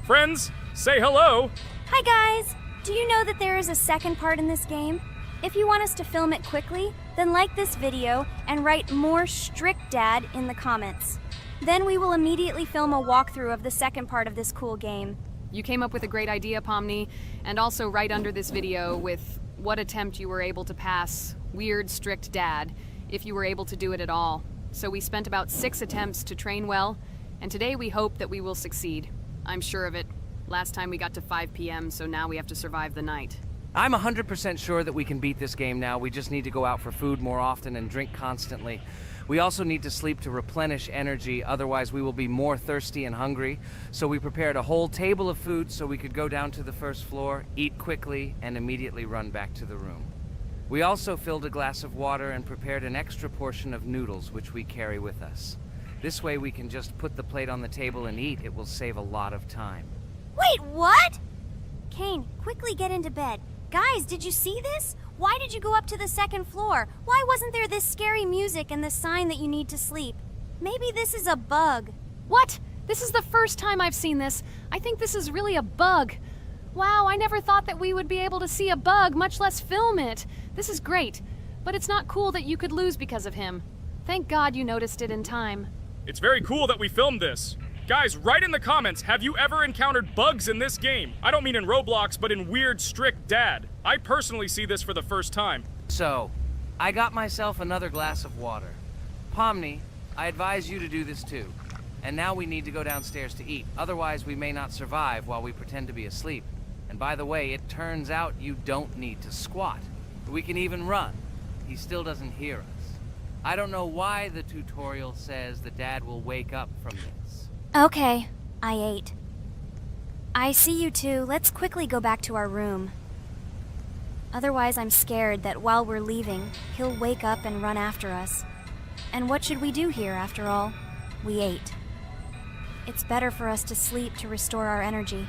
Friends, say hello! Hi guys! Do you know that there is a second part in this game? If you want us to film it quickly, then like this video and write more strict dad in the comments. Then we will immediately film a walkthrough of the second part of this cool game. You came up with a great idea, Pomni, and also right under this video with what attempt you were able to pass weird strict dad, if you were able to do it at all. So we spent about 6 attempts to train well, and today we hope that we will succeed. I'm sure of it. Last time we got to 5 p.m., so now we have to survive the night. I'm 100% sure that we can beat this game now. We just need to go out for food more often and drink constantly. We also need to sleep to replenish energy, otherwise we will be more thirsty and hungry. So we prepared a whole table of food so we could go down to the first floor, eat quickly, and immediately run back to the room. We also filled a glass of water and prepared an extra portion of noodles, which we carry with us. This way we can just put the plate on the table and eat. It will save a lot of time. Wait, what? Kane, quickly get into bed. Guys, did you see this? Why did you go up to the second floor? Why wasn't there this scary music and the sign that you need to sleep? Maybe this is a bug. What? This is the first time I've seen this. I think this is really a bug. Wow, I never thought that we would be able to see a bug, much less film it. This is great, but it's not cool that you could lose because of him. Thank God you noticed it in time. It's very cool that we filmed this. Guys, write in the comments, have you ever encountered bugs in this game? I don't mean in Roblox, but in weird, strict dad. I personally see this for the first time. So, I got myself another glass of water. Pomni, I advise you to do this too. And now we need to go downstairs to eat. Otherwise, we may not survive while we pretend to be asleep. And by the way, it turns out you don't need to squat. We can even run. He still doesn't hear us. I don't know why the tutorial says that Dad will wake up from this. Okay, I ate. I see you two. Let's quickly go back to our room. Otherwise, I'm scared that while we're leaving, he'll wake up and run after us. And what should we do here, after all? We ate. It's better for us to sleep to restore our energy.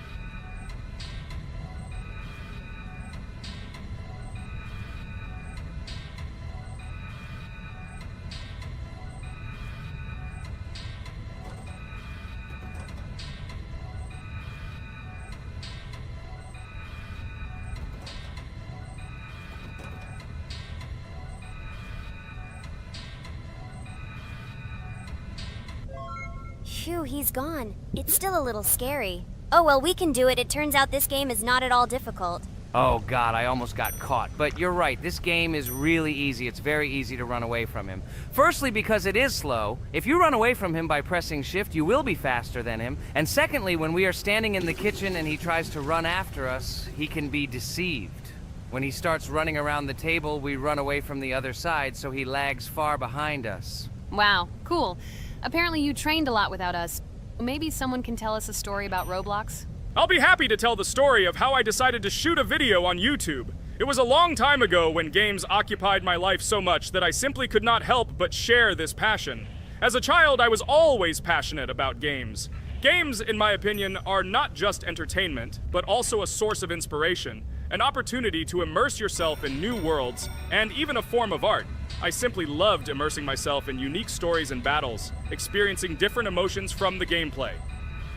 Phew, he's gone. It's still a little scary. Oh well, we can do it. It turns out this game is not at all difficult. Oh God, I almost got caught. But you're right, this game is really easy. It's very easy to run away from him. Firstly, because it is slow. If you run away from him by pressing shift, you will be faster than him. And secondly, when we are standing in the kitchen and he tries to run after us, he can be deceived. When he starts running around the table, we run away from the other side, so he lags far behind us. Wow, cool. Apparently you trained a lot without us. Maybe someone can tell us a story about Roblox? I'll be happy to tell the story of how I decided to shoot a video on YouTube. It was a long time ago when games occupied my life so much that I simply could not help but share this passion. As a child, I was always passionate about games. Games, in my opinion, are not just entertainment, but also a source of inspiration, an opportunity to immerse yourself in new worlds, and even a form of art. I simply loved immersing myself in unique stories and battles, experiencing different emotions from the gameplay.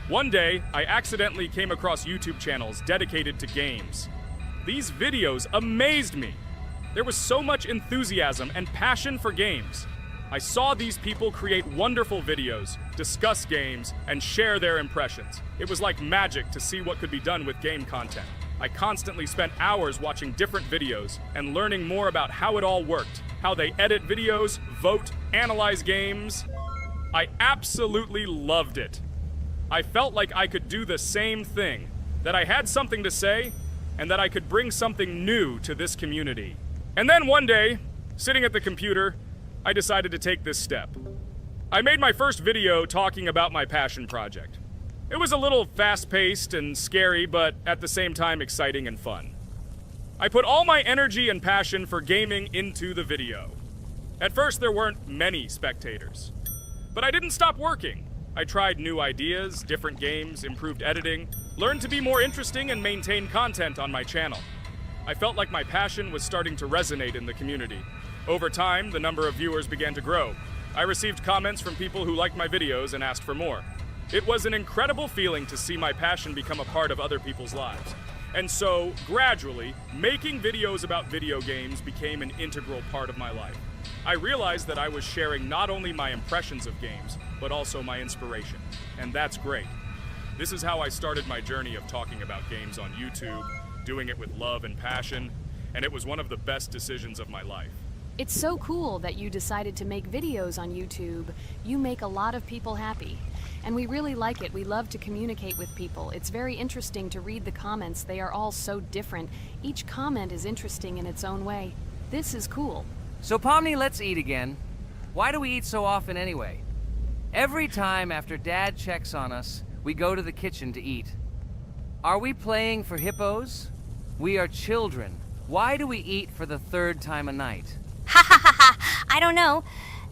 One day, I accidentally came across YouTube channels dedicated to games. These videos amazed me. There was so much enthusiasm and passion for games. I saw these people create wonderful videos, discuss games, and share their impressions. It was like magic to see what could be done with game content. I constantly spent hours watching different videos and learning more about how it all worked, how they edit videos, vote, analyze games. I absolutely loved it. I felt like I could do the same thing, that I had something to say, and that I could bring something new to this community. And then one day, sitting at the computer, I decided to take this step. I made my first video talking about my passion project. It was a little fast-paced and scary, but at the same time exciting and fun. I put all my energy and passion for gaming into the video. At first, there weren't many spectators. But I didn't stop working. I tried new ideas, different games, improved editing, learned to be more interesting, and maintain content on my channel. I felt like my passion was starting to resonate in the community. Over time, the number of viewers began to grow. I received comments from people who liked my videos and asked for more. It was an incredible feeling to see my passion become a part of other people's lives. And so, gradually, making videos about video games became an integral part of my life. I realized that I was sharing not only my impressions of games, but also my inspiration. And that's great. This is how I started my journey of talking about games on YouTube, doing it with love and passion, and it was one of the best decisions of my life. It's so cool that you decided to make videos on YouTube. You make a lot of people happy. And we really like it. We love to communicate with people. It's very interesting to read the comments. They are all so different. Each comment is interesting in its own way. This is cool. So Pomni, let's eat again. Why do we eat so often anyway? Every time after Dad checks on us, we go to the kitchen to eat. Are we playing for hippos? We are children. Why do we eat for the third time a night? Ha ha ha ha! I don't know.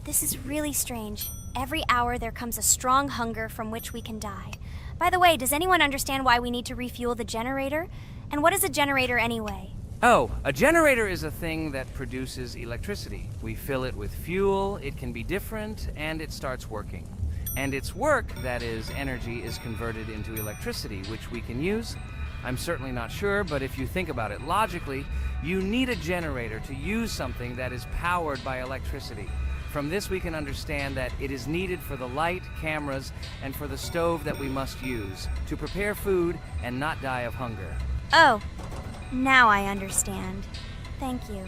This is really strange. Every hour there comes a strong hunger from which we can die. By the way, does anyone understand why we need to refuel the generator? And what is a generator anyway? Oh, a generator is a thing that produces electricity. We fill it with fuel, it can be different, and it starts working. And its work, that is, energy, is converted into electricity, which we can use. I'm certainly not sure, but if you think about it logically, you need a generator to use something that is powered by electricity. From this we can understand that it is needed for the light, cameras, and for the stove that we must use, to prepare food and not die of hunger. Oh, now I understand. Thank you.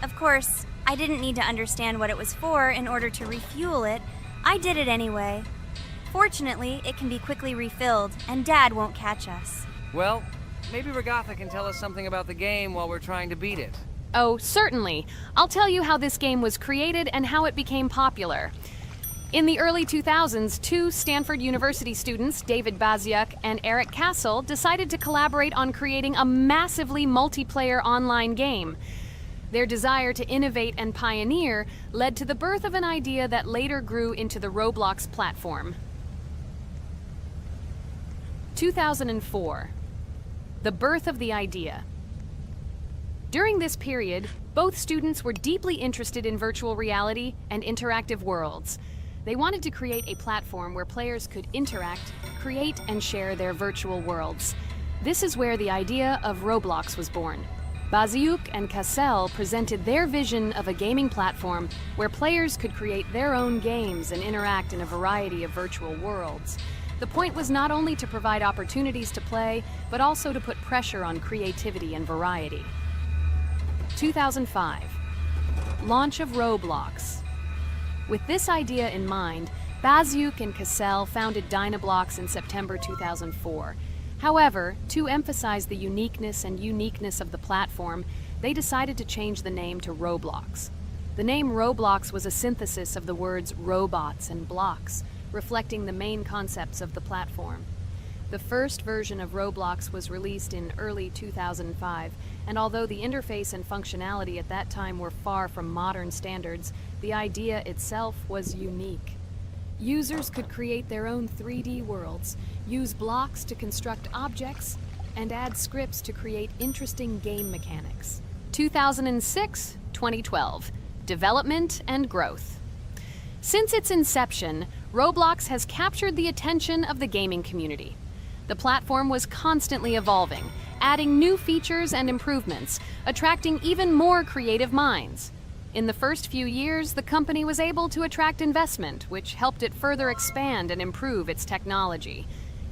Of course, I didn't need to understand what it was for in order to refuel it. I did it anyway. Fortunately, it can be quickly refilled, and Dad won't catch us. Well, maybe Regatha can tell us something about the game while we're trying to beat it. Oh, certainly. I'll tell you how this game was created and how it became popular. In the early 2000s, two Stanford University students, David Baziuk and Eric Castle, decided to collaborate on creating a massively multiplayer online game. Their desire to innovate and pioneer led to the birth of an idea that later grew into the Roblox platform. 2004. The birth of the idea. During this period, both students were deeply interested in virtual reality and interactive worlds. They wanted to create a platform where players could interact, create, and share their virtual worlds. This is where the idea of Roblox was born. Baziuk and Cassell presented their vision of a gaming platform where players could create their own games and interact in a variety of virtual worlds. The point was not only to provide opportunities to play, but also to put pressure on creativity and variety. 2005. Launch of Roblox. With this idea in mind, Baziuk and Cassell founded Dynablocks in September 2004. However, to emphasize the uniqueness of the platform, they decided to change the name to Roblox. The name Roblox was a synthesis of the words robots and blocks, reflecting the main concepts of the platform. The first version of Roblox was released in early 2005, and although the interface and functionality at that time were far from modern standards, the idea itself was unique. Users could create their own 3D worlds, use blocks to construct objects, and add scripts to create interesting game mechanics. 2006-2012. Development and growth. Since its inception, Roblox has captured the attention of the gaming community. The platform was constantly evolving, adding new features and improvements, attracting even more creative minds. In the first few years, the company was able to attract investment, which helped it further expand and improve its technology.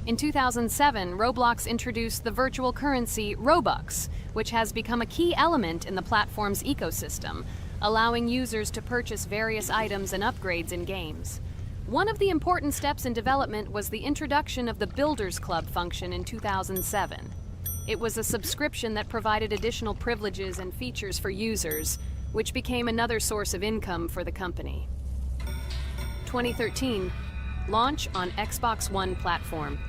In 2007, Roblox introduced the virtual currency Robux, which has become a key element in the platform's ecosystem, allowing users to purchase various items and upgrades in games. One of the important steps in development was the introduction of the Builders Club function in 2007. It was a subscription that provided additional privileges and features for users, which became another source of income for the company. 2013, launch on Xbox One platform.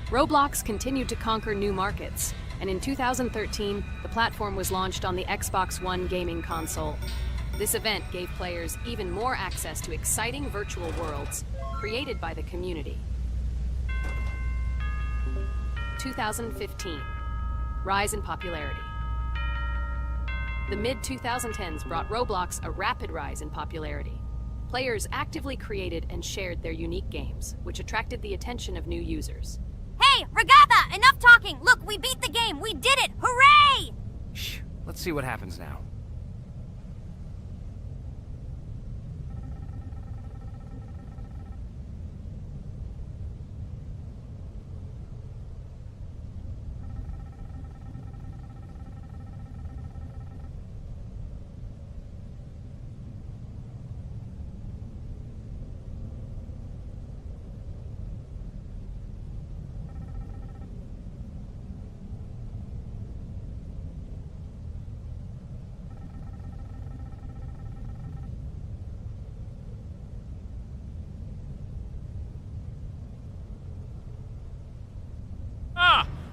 Roblox continued to conquer new markets, and in 2013, the platform was launched on the Xbox One gaming console. This event gave players even more access to exciting virtual worlds created by the community. 2015, rise in popularity. The mid-2010s brought Roblox a rapid rise in popularity. Players actively created and shared their unique games, which attracted the attention of new users. Hey, Regatha, enough talking! Look, we beat the game! We did it! Hooray! Shh, let's see what happens now.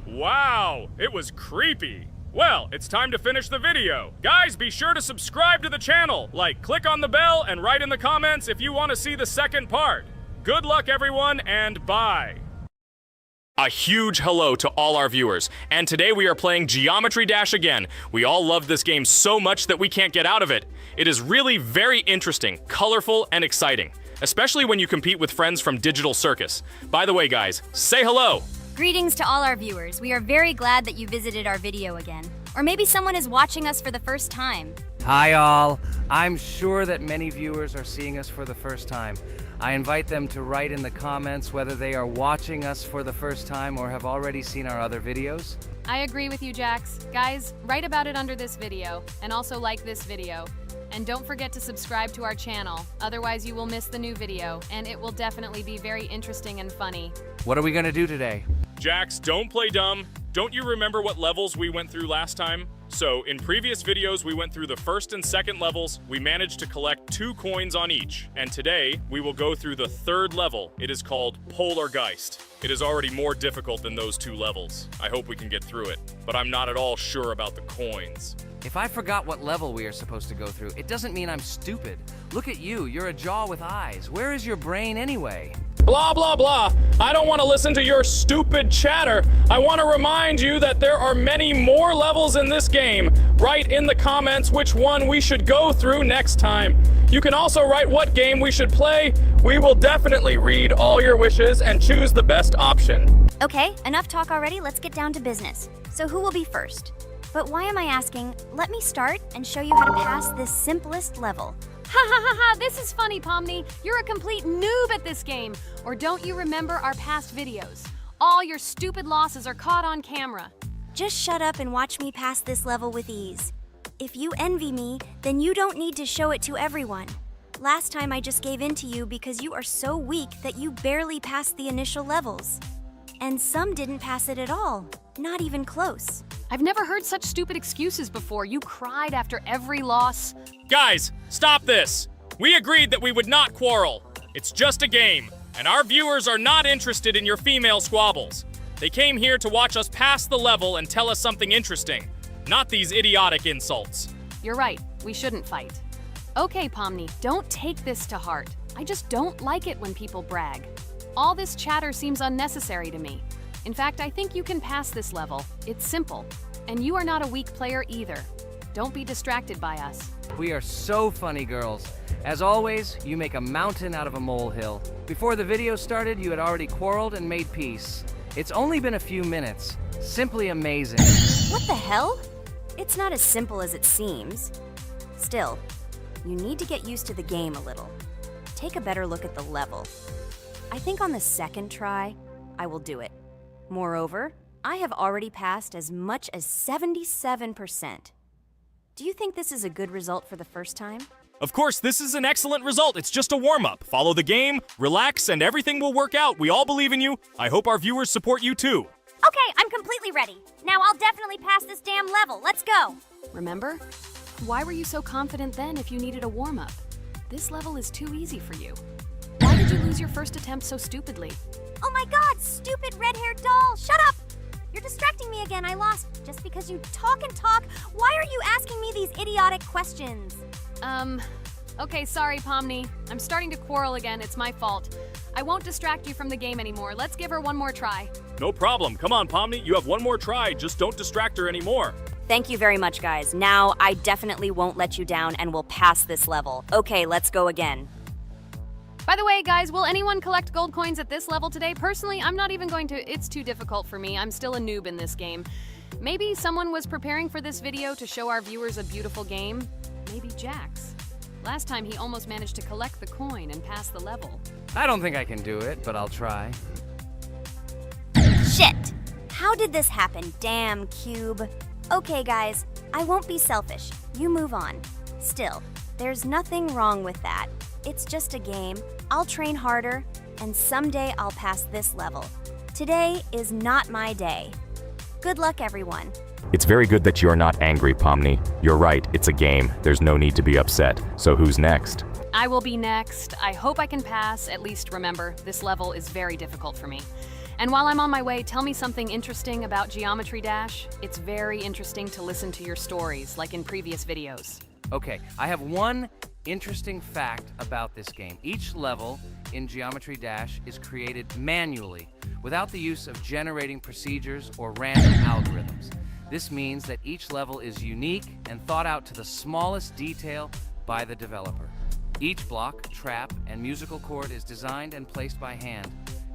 Wow, it was creepy. Well, it's time to finish the video. Guys, be sure to subscribe to the channel, click on the bell, and write in the comments if you want to see the second part. Good luck, everyone, and bye. A huge hello to all our viewers, and today we are playing Geometry Dash again. We all love this game so much that we can't get out of it. It is really very interesting, colorful, and exciting, especially when you compete with friends from Digital Circus. By the way, guys, say hello. Greetings to all our viewers. We are very glad that you visited our video again. Or maybe someone is watching us for the first time. Hi all. I'm sure that many viewers are seeing us for the first time. I invite them to write in the comments whether they are watching us for the first time or have already seen our other videos. I agree with you, Jax. Guys, write about it under this video, and also like this video. And don't forget to subscribe to our channel, otherwise you will miss the new video, and it will definitely be very interesting and funny. What are we gonna do today? Jax, don't play dumb. Don't you remember what levels we went through last time? So, in previous videos, we went through the first and second levels. We managed to collect 2 coins on each. And today, we will go through the third level. It is called Polargeist. It is already more difficult than those 2 levels. I hope we can get through it, but I'm not at all sure about the coins. If I forgot what level we are supposed to go through, it doesn't mean I'm stupid. Look at you, you're a jaw with eyes. Where is your brain anyway? Blah, blah, blah. I don't want to listen to your stupid chatter. I want to remind you that there are many more levels in this game. Write in the comments which one we should go through next time. You can also write what game we should play. We will definitely read all your wishes and choose the best option. Okay, enough talk already. Let's get down to business. So who will be first? But why am I asking? Let me start and show you how to pass this simplest level. Ha ha ha ha, this is funny, Pomni. You're a complete noob at this game. Or don't you remember our past videos? All your stupid losses are caught on camera. Just shut up and watch me pass this level with ease. If you envy me, then you don't need to show it to everyone. Last time I just gave in to you because you are so weak that you barely passed the initial levels. And some didn't pass it at all, not even close. I've never heard such stupid excuses before. You cried after every loss. Guys, stop this. We agreed that we would not quarrel. It's just a game, and our viewers are not interested in your female squabbles. They came here to watch us pass the level and tell us something interesting, not these idiotic insults. You're right, we shouldn't fight. Okay, Pomni, don't take this to heart. I just don't like it when people brag. All this chatter seems unnecessary to me. In fact, I think you can pass this level. It's simple. And you are not a weak player either. Don't be distracted by us. We are so funny, girls. As always, you make a mountain out of a molehill. Before the video started, you had already quarreled and made peace. It's only been a few minutes. Simply amazing. What the hell? It's not as simple as it seems. Still, you need to get used to the game a little. Take a better look at the level. I think on the second try, I will do it. Moreover, I have already passed as much as 77%. Do you think this is a good result for the first time? Of course, this is an excellent result. It's just a warm-up. Follow the game, relax, and everything will work out. We all believe in you. I hope our viewers support you too. Okay, I'm completely ready. Now I'll definitely pass this damn level. Let's go. Remember? Why were you so confident then if you needed a warm-up? This level is too easy for you. Why did you lose your first attempt so stupidly? Oh my god, stupid red-haired doll! Shut up! You're distracting me again. I lost just because you talk and talk. Why are you asking me these idiotic questions? Okay, sorry, Pomni. I'm starting to quarrel again. It's my fault. I won't distract you from the game anymore. Let's give her one more try. No problem. Come on, Pomni. You have one more try. Just don't distract her anymore. Thank you very much, guys. Now I definitely won't let you down and will pass this level. Okay, let's go again. By the way, guys, will anyone collect gold coins at this level today? Personally, I'm not even going to. It's too difficult for me. I'm still a noob in this game. Maybe someone was preparing for this video to show our viewers a beautiful game. Maybe Jax. Last time he almost managed to collect the coin and pass the level. I don't think I can do it, but I'll try. Shit! How did this happen? Damn, Cube. Okay, guys, I won't be selfish. You move on. Still, there's nothing wrong with that. It's just a game. I'll train harder, and someday I'll pass this level. Today is not my day. Good luck, everyone. It's very good that you are not angry, Pomni. You're right, it's a game. There's no need to be upset. So who's next? I will be next. I hope I can pass. At least remember, this level is very difficult for me. And while I'm on my way, tell me something interesting about Geometry Dash. It's very interesting to listen to your stories, like in previous videos. Okay, I have one interesting fact about this game. Each level in Geometry Dash is created manually, without the use of generating procedures or random algorithms. This means that each level is unique and thought out to the smallest detail by the developer. Each block, trap, and musical chord is designed and placed by hand,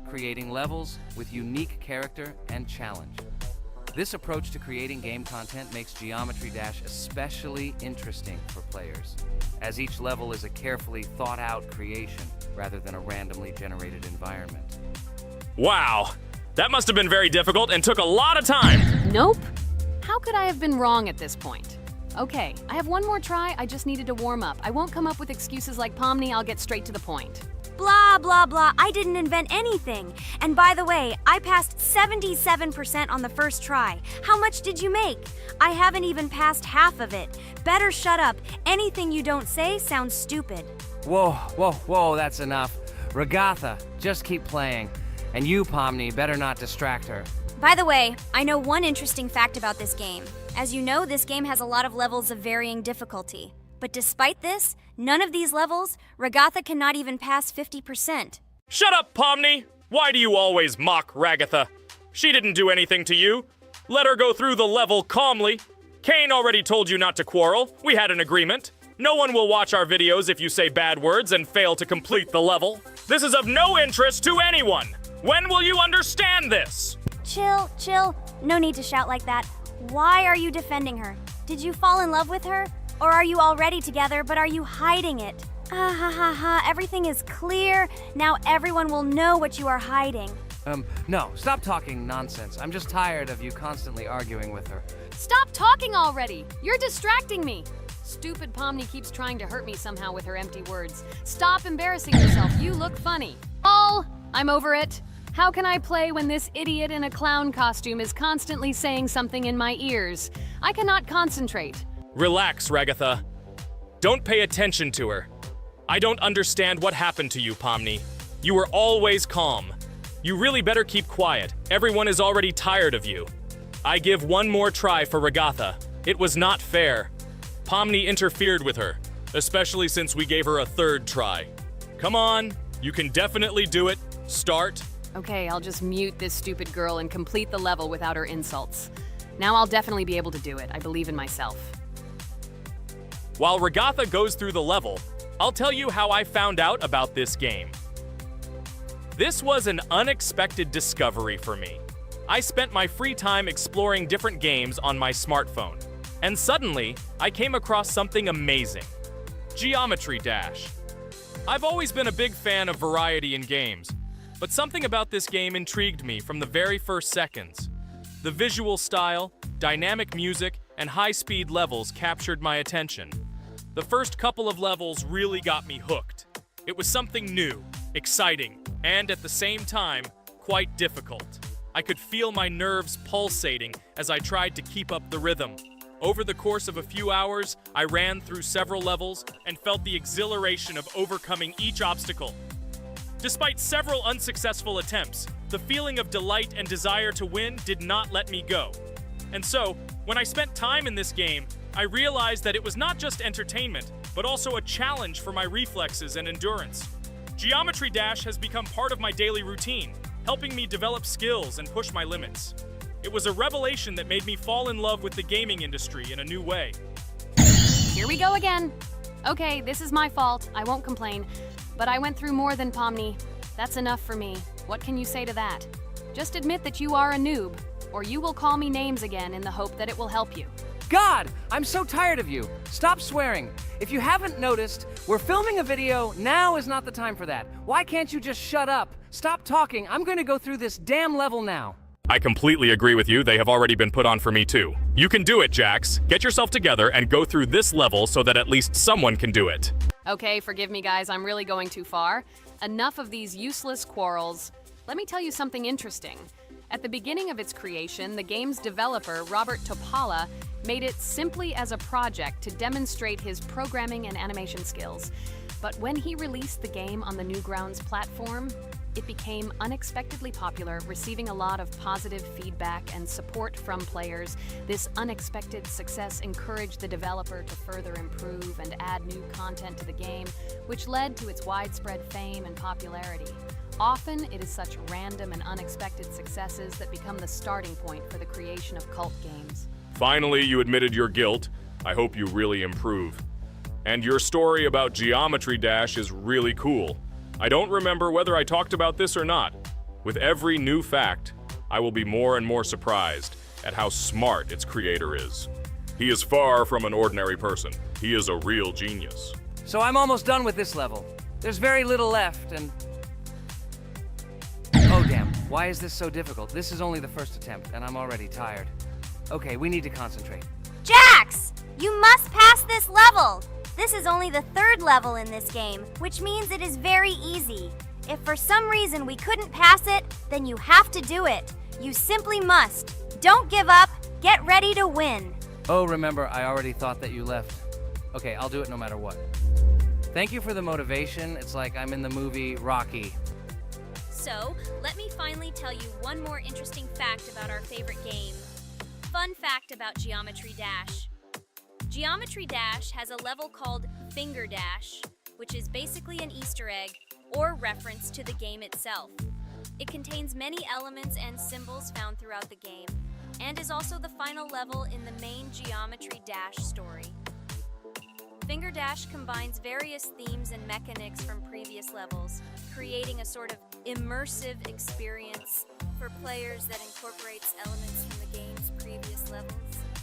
creating levels with unique character and challenge. This approach to creating game content makes Geometry Dash especially interesting for players, as each level is a carefully thought-out creation rather than a randomly generated environment. Wow, that must have been very difficult and took a lot of time. Nope. How could I have been wrong at this point? Okay, I have one more try. I just needed to warm up. I won't come up with excuses like Pomni. I'll get straight to the point. Blah, blah, blah. I didn't invent anything. And by the way, I passed 77% on the first try. How much did you make? I haven't even passed half of it. Better shut up. Anything you don't say sounds stupid. Whoa, whoa, whoa, that's enough. Ragatha, just keep playing. And you, Pomni, better not distract her. By the way, I know one interesting fact about this game. As you know, this game has a lot of levels of varying difficulty. But despite this, none of these levels, Ragatha cannot even pass 50%. Shut up, Pomni! Why do you always mock Ragatha? She didn't do anything to you. Let her go through the level calmly. Kane already told you not to quarrel. We had an agreement. No one will watch our videos if you say bad words and fail to complete the level. This is of no interest to anyone. When will you understand this? Chill, chill. No need to shout like that. Why are you defending her? Did you fall in love with her? Or are you already together, but are you hiding it? Ah ha ha ha, everything is clear. Now everyone will know what you are hiding. No, stop talking nonsense. I'm just tired of you constantly arguing with her. Stop talking already! You're distracting me! Stupid Pomni keeps trying to hurt me somehow with her empty words. Stop embarrassing yourself. You look funny. Oh, I'm over it. How can I play when this idiot in a clown costume is constantly saying something in my ears? I cannot concentrate. Relax, Ragatha. Don't pay attention to her. I don't understand what happened to you, Pomni. You were always calm. You really better keep quiet. Everyone is already tired of you. I give one more try for Ragatha. It was not fair. Pomni interfered with her, especially since we gave her a third try. Come on, you can definitely do it. Start. Okay, I'll just mute this stupid girl and complete the level without her insults. Now I'll definitely be able to do it. I believe in myself. While Ragatha goes through the level, I'll tell you how I found out about this game. This was an unexpected discovery for me. I spent my free time exploring different games on my smartphone, and suddenly, I came across something amazing. Geometry Dash. I've always been a big fan of variety in games, but something about this game intrigued me from the very first seconds. The visual style, dynamic music, and high-speed levels captured my attention. The first couple of levels really got me hooked. It was something new, exciting, and at the same time, quite difficult. I could feel my nerves pulsating as I tried to keep up the rhythm. Over the course of a few hours, I ran through several levels and felt the exhilaration of overcoming each obstacle. Despite several unsuccessful attempts, the feeling of delight and desire to win did not let me go. And so, when I spent time in this game, I realized that it was not just entertainment, but also a challenge for my reflexes and endurance. Geometry Dash has become part of my daily routine, helping me develop skills and push my limits. It was a revelation that made me fall in love with the gaming industry in a new way. Here we go again. Okay, this is my fault. I won't complain. But I went through more than Pomni. That's enough for me. What can you say to that? Just admit that you are a noob, or you will call me names again in the hope that it will help you. God, I'm so tired of you. Stop swearing. If you haven't noticed, we're filming a video. Now is not the time for that. Why can't you just shut up? Stop talking. I'm going to go through this damn level now. I completely agree with you. They have already been put on for me too. You can do it, Jax. Get yourself together and go through this level so that at least someone can do it. Okay, forgive me guys, I'm really going too far. Enough of these useless quarrels. Let me tell you something interesting. At the beginning of its creation, the game's developer, Robert Topala, made it simply as a project to demonstrate his programming and animation skills. But when he released the game on the Newgrounds platform, it became unexpectedly popular, receiving a lot of positive feedback and support from players. This unexpected success encouraged the developer to further improve and add new content to the game, which led to its widespread fame and popularity. Often, it is such random and unexpected successes that become the starting point for the creation of cult games. Finally, you admitted your guilt. I hope you really improve. And your story about Geometry Dash is really cool. I don't remember whether I talked about this or not. With every new fact, I will be more and more surprised at how smart its creator is. He is far from an ordinary person. He is a real genius. So I'm almost done with this level. There's very little left, and... Oh damn, why is this so difficult? This is only the first attempt, and I'm already tired. Okay, we need to concentrate. Jax! You must pass this level! This is only the third level in this game, which means it is very easy. If for some reason we couldn't pass it, then you have to do it. You simply must. Don't give up. Get ready to win. Oh, remember, I already thought that you left. Okay, I'll do it no matter what. Thank you for the motivation. It's like I'm in the movie Rocky. So, let me finally tell you one more interesting fact about our favorite game. Fun fact about Geometry Dash. Geometry Dash has a level called Finger Dash, which is basically an Easter egg or reference to the game itself. It contains many elements and symbols found throughout the game, and is also the final level in the main Geometry Dash story. Finger Dash combines various themes and mechanics from previous levels, creating a sort of immersive experience for players that incorporates elements from the game's previous levels.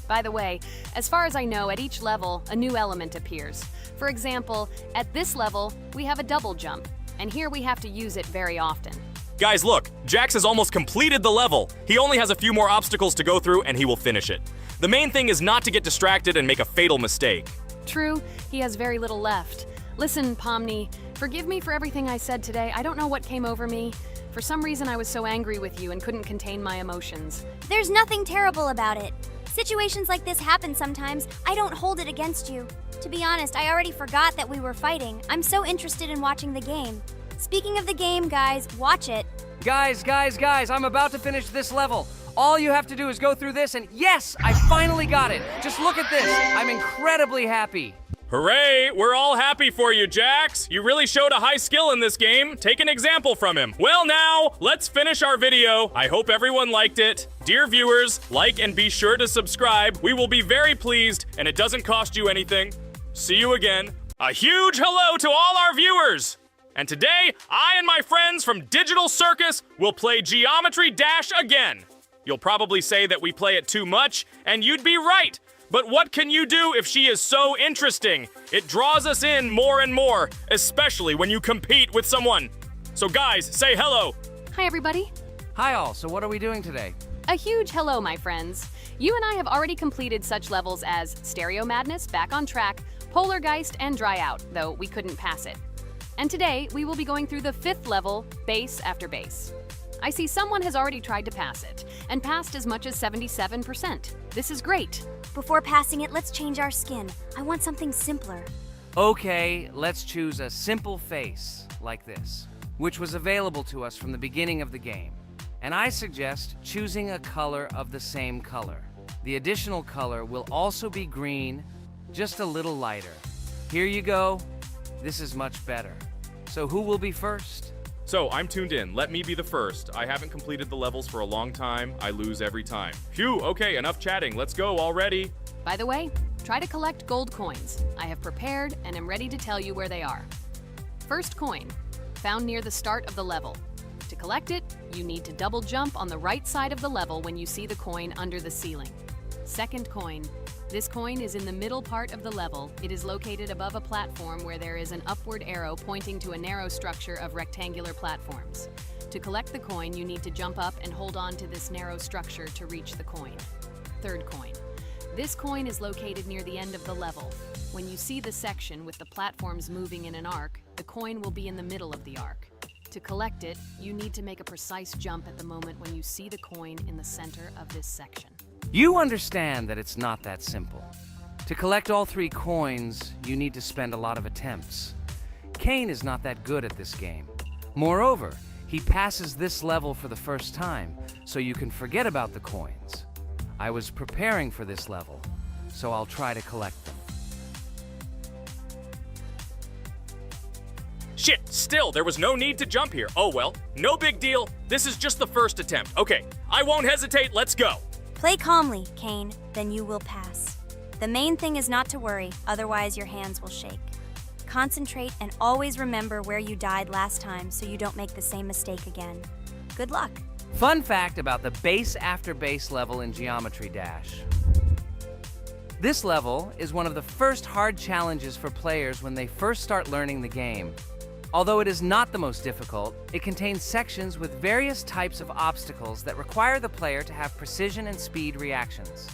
By the way, as far as I know, at each level, a new element appears. For example, at this level, we have a double jump, and here we have to use it very often. Guys, look, Jax has almost completed the level. He only has a few more obstacles to go through and he will finish it. The main thing is not to get distracted and make a fatal mistake. True, he has very little left. Listen, Pomni, forgive me for everything I said today. I don't know what came over me. For some reason, I was so angry with you and couldn't contain my emotions. There's nothing terrible about it. Situations like this happen sometimes. I don't hold it against you. To be honest, I already forgot that we were fighting. I'm so interested in watching the game. Speaking of the game, guys, watch it. Guys, I'm about to finish this level. All you have to do is go through this, and yes, I finally got it. Just look at this. I'm incredibly happy. Hooray! We're all happy for you, Jax. You really showed a high skill in this game. Take an example from him. Well now, let's finish our video. I hope everyone liked it. Dear viewers, like and be sure to subscribe. We will be very pleased, and it doesn't cost you anything. See you again. A huge hello to all our viewers! And today, I and my friends from Digital Circus will play Geometry Dash again. You'll probably say that we play it too much, and you'd be right. But what can you do if she is so interesting? It draws us in more and more, especially when you compete with someone. So guys, say hello. Hi, everybody. Hi all, so what are we doing today? A huge hello, my friends. You and I have already completed such levels as Stereo Madness, Back on Track, Polargeist, and Dry Out, though we couldn't pass it. And today, we will be going through the 5th level, Base After Base. I see someone has already tried to pass it, and passed as much as 77%. This is great. Before passing it, let's change our skin. I want something simpler. Okay, let's choose a simple face, like this, which was available to us from the beginning of the game. And I suggest choosing a color of the same color. The additional color will also be green, just a little lighter. Here you go. This is much better. So who will be first? So, I'm tuned in. Let me be the first. I haven't completed the levels for a long time. I lose every time. Phew, okay, enough chatting. Let's go already. By the way, try to collect gold coins. I have prepared and am ready to tell you where they are. First coin, found near the start of the level. To collect it, you need to double jump on the right side of the level when you see the coin under the ceiling. Second coin. This coin is in the middle part of the level. It is located above a platform where there is an upward arrow pointing to a narrow structure of rectangular platforms. To collect the coin, you need to jump up and hold on to this narrow structure to reach the coin. Third coin. This coin is located near the end of the level. When you see the section with the platforms moving in an arc, the coin will be in the middle of the arc. To collect it, you need to make a precise jump at the moment when you see the coin in the center of this section. You understand that it's not that simple. To collect all 3 coins, you need to spend a lot of attempts. Cain is not that good at this game. Moreover, he passes this level for the first time, so you can forget about the coins. I was preparing for this level, so I'll try to collect them. Shit, still, there was no need to jump here. Oh well, no big deal. This is just the first attempt. Okay, I won't hesitate, let's go. Play calmly, Cain, then you will pass. The main thing is not to worry, otherwise your hands will shake. Concentrate and always remember where you died last time so you don't make the same mistake again. Good luck. Fun fact about the base after base level in Geometry Dash. This level is one of the first hard challenges for players when they first start learning the game. Although it is not the most difficult, it contains sections with various types of obstacles that require the player to have precision and speed reactions.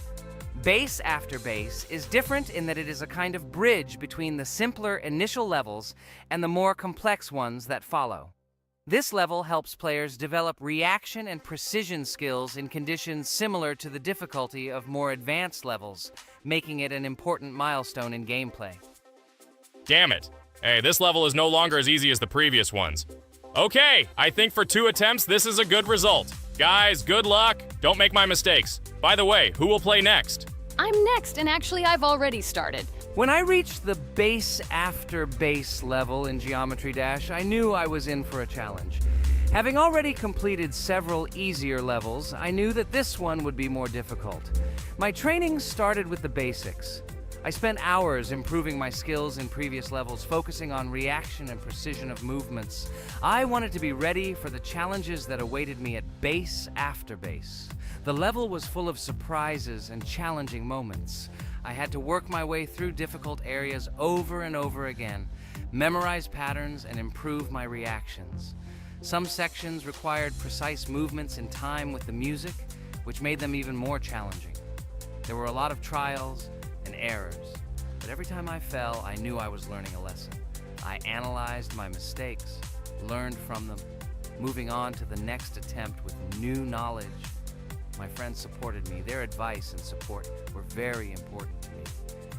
Base after base is different in that it is a kind of bridge between the simpler initial levels and the more complex ones that follow. This level helps players develop reaction and precision skills in conditions similar to the difficulty of more advanced levels, making it an important milestone in gameplay. Damn it. Hey, this level is no longer as easy as the previous ones. Okay, I think for 2 attempts, this is a good result. Guys, good luck. Don't make my mistakes. By the way, who will play next? I'm next, and actually I've already started. When I reached the base after base level in Geometry Dash, I knew I was in for a challenge. Having already completed several easier levels, I knew that this one would be more difficult. My training started with the basics. I spent hours improving my skills in previous levels, focusing on reaction and precision of movements. I wanted to be ready for the challenges that awaited me at base after base. The level was full of surprises and challenging moments. I had to work my way through difficult areas over and over again, memorize patterns, and improve my reactions. Some sections required precise movements in time with the music, which made them even more challenging. There were a lot of trials and errors, but every time I fell, I knew I was learning a lesson. I analyzed my mistakes, learned from them, moving on to the next attempt with new knowledge. My friends supported me. Their advice and support were very important to me.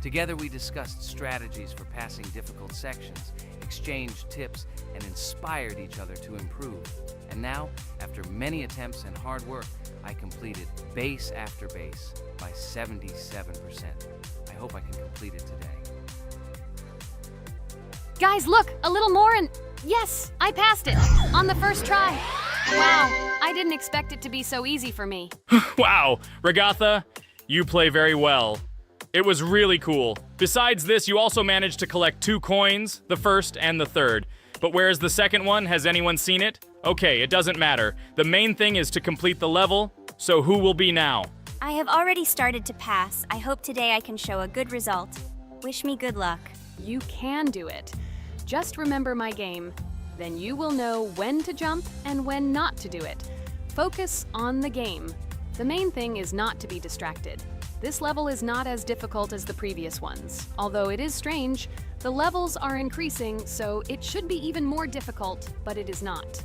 Together we discussed strategies for passing difficult sections, exchanged tips, and inspired each other to improve. And now, after many attempts and hard work, I completed base after base by 77%. I hope I can complete it today. Guys, look, a little more and yes, I passed it on the first try. Wow, I didn't expect it to be so easy for me. Wow, Regatha, you play very well. It was really cool. Besides this, you also managed to collect 2 coins, the first and the third. But where's the second one? Has anyone seen it? Okay, it doesn't matter. The main thing is to complete the level, so who will be now? I have already started to pass. I hope today I can show a good result. Wish me good luck. You can do it. Just remember my game. Then you will know when to jump and when not to do it. Focus on the game. The main thing is not to be distracted. This level is not as difficult as the previous ones. Although it is strange, the levels are increasing, so it should be even more difficult, but it is not.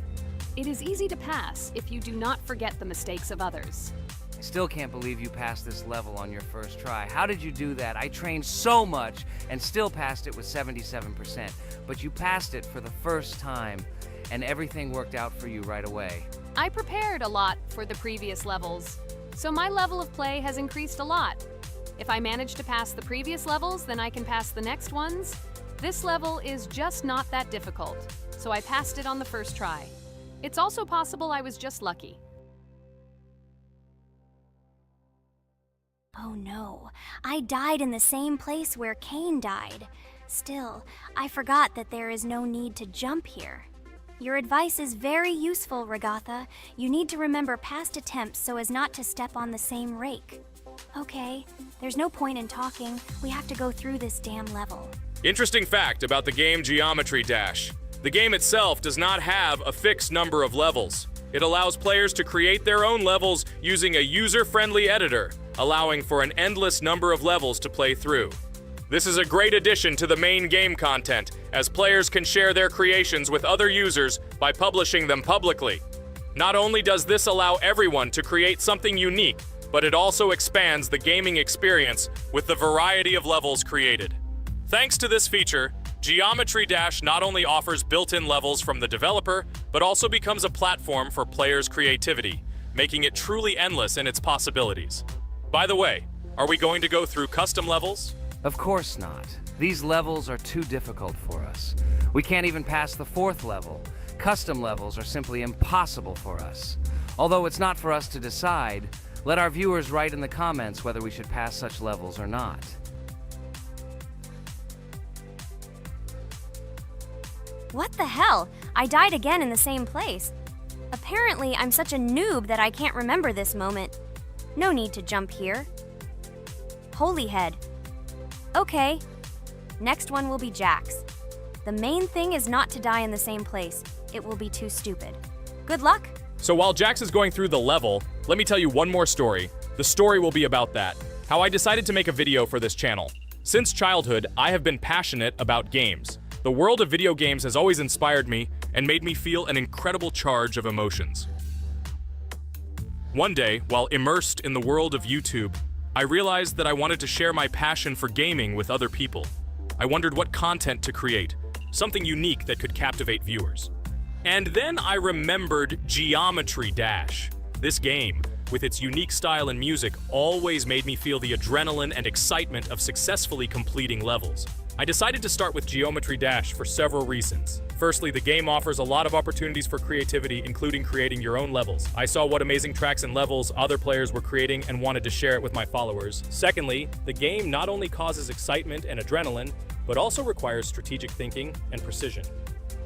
It is easy to pass if you do not forget the mistakes of others. I still can't believe you passed this level on your first try. How did you do that? I trained so much and still passed it with 77%. But you passed it for the first time, and everything worked out for you right away. I prepared a lot for the previous levels, so my level of play has increased a lot. If I manage to pass the previous levels, then I can pass the next ones. This level is just not that difficult, so I passed it on the first try. It's also possible I was just lucky. Oh no, I died in the same place where Cain died. Still, I forgot that there is no need to jump here. Your advice is very useful, Ragatha. You need to remember past attempts so as not to step on the same rake. Okay, there's no point in talking. We have to go through this damn level. Interesting fact about the game Geometry Dash. The game itself does not have a fixed number of levels. It allows players to create their own levels using a user-friendly editor, allowing for an endless number of levels to play through. This is a great addition to the main game content, as players can share their creations with other users by publishing them publicly. Not only does this allow everyone to create something unique, but it also expands the gaming experience with the variety of levels created. Thanks to this feature, Geometry Dash not only offers built-in levels from the developer, but also becomes a platform for players' creativity, making it truly endless in its possibilities. By the way, are we going to go through custom levels? Of course not. These levels are too difficult for us. We can't even pass the 4th level. Custom levels are simply impossible for us. Although it's not for us to decide, let our viewers write in the comments whether we should pass such levels or not. What the hell? I died again in the same place. Apparently, I'm such a noob that I can't remember this moment. No need to jump here. Holy head. Okay. Next one will be Jax. The main thing is not to die in the same place. It will be too stupid. Good luck. So while Jax is going through the level, let me tell you one more story. The story will be about that. How I decided to make a video for this channel. Since childhood, I have been passionate about games. The world of video games has always inspired me and made me feel an incredible charge of emotions. One day, while immersed in the world of YouTube, I realized that I wanted to share my passion for gaming with other people. I wondered what content to create, something unique that could captivate viewers. And then I remembered Geometry Dash. This game, with its unique style and music, always made me feel the adrenaline and excitement of successfully completing levels. I decided to start with Geometry Dash for several reasons. Firstly, the game offers a lot of opportunities for creativity, including creating your own levels. I saw what amazing tracks and levels other players were creating and wanted to share it with my followers. Secondly, the game not only causes excitement and adrenaline, but also requires strategic thinking and precision.